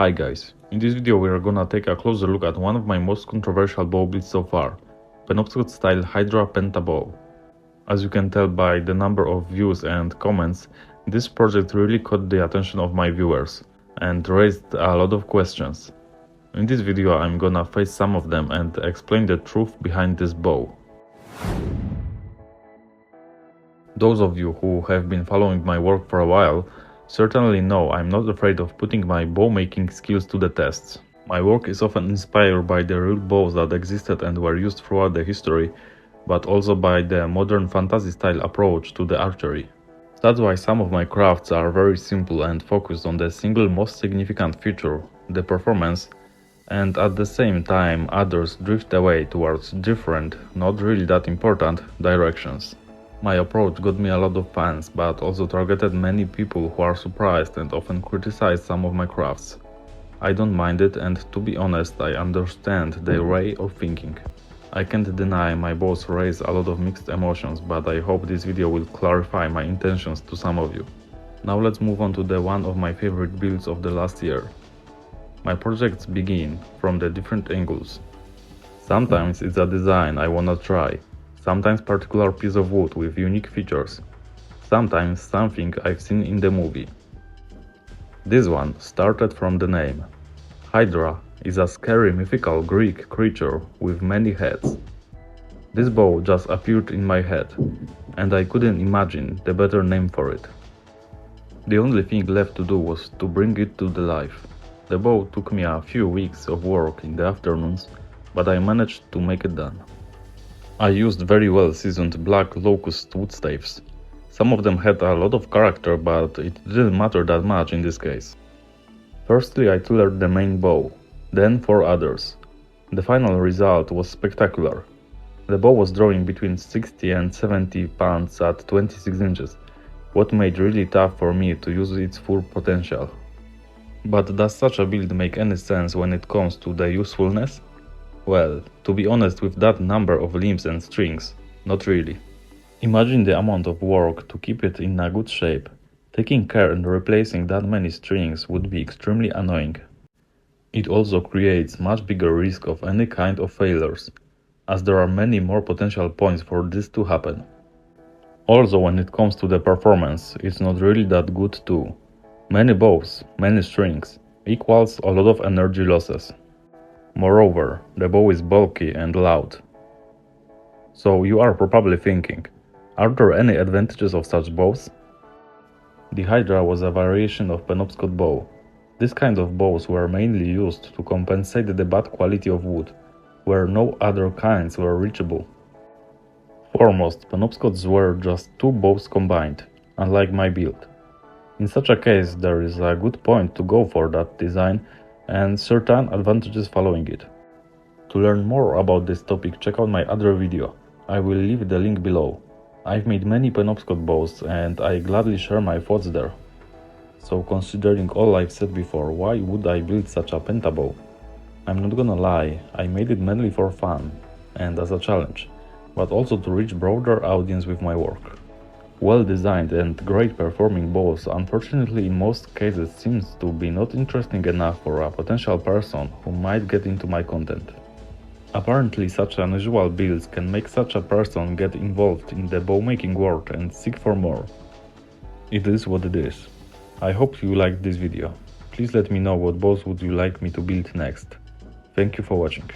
Hi guys, in this video we are gonna take a closer look at one of my most controversial bow builds so far, Penobscot style Hydra Penta bow. As you can tell by the number of views and comments, this project really caught the attention of my viewers and raised a lot of questions. In this video I'm gonna face some of them and explain the truth behind this bow. Those of you who have been following my work for a while certainly know I'm not afraid of putting my bow making skills to the test. My work is often inspired by the real bows that existed and were used throughout the history, but also by the modern fantasy style approach to the archery. That's why some of my crafts are very simple and focused on the single most significant feature, the performance, and at the same time others drift away towards different, not really that important, directions. My approach got me a lot of fans, but also targeted many people who are surprised and often criticize some of my crafts. I don't mind it, and to be honest, I understand their way of thinking. I can't deny my bows raise a lot of mixed emotions, but I hope this video will clarify my intentions to some of you. Now let's move on to one of my favorite builds of the last year. My projects begin from the different angles. Sometimes it's a design I wanna try. Sometimes particular piece of wood with unique features, sometimes something I've seen in the movie. This one started from the name. Hydra is a scary mythical Greek creature with many heads. This bow just appeared in my head, and I couldn't imagine the better name for it. The only thing left to do was to bring it to the life. The bow took me a few weeks of work in the afternoons, but I managed to make it done. I used very well seasoned black locust wood staves. Some of them had a lot of character, but it didn't matter that much in this case. Firstly I tailored the main bow, then 4 others. The final result was spectacular. The bow was drawing between 60 and 70 pounds at 26 inches, what made really tough for me to use its full potential. But does such a build make any sense when it comes to the usefulness? Well, to be honest, with that number of limbs and strings, not really. Imagine the amount of work to keep it in a good shape. Taking care and replacing that many strings would be extremely annoying. It also creates much bigger risk of any kind of failures, as there are many more potential points for this to happen. Also, when it comes to the performance, it's not really that good too. Many bows, many strings, equals a lot of energy losses. Moreover, the bow is bulky and loud. So you are probably thinking, are there any advantages of such bows? The Hydra was a variation of Penobscot bow. This kind of bows were mainly used to compensate the bad quality of wood, where no other kinds were reachable. Foremost, Penobscots were just 2 bows combined, unlike my build. In such a case, there is a good point to go for that design and certain advantages following it. To learn more about this topic, check out my other video. I will leave the link below. I've made many Penobscot bows and I gladly share my thoughts there. So considering all I've said before, why would I build such a penta bow? I'm not gonna lie, I made it mainly for fun and as a challenge, but also to reach broader audience with my work. Well designed and great performing bows unfortunately in most cases seems to be not interesting enough for a potential person who might get into my content. Apparently such unusual builds can make such a person get involved in the bow making world and seek for more. It is what it is. I hope you liked this video. Please let me know what bows would you like me to build next. Thank you for watching.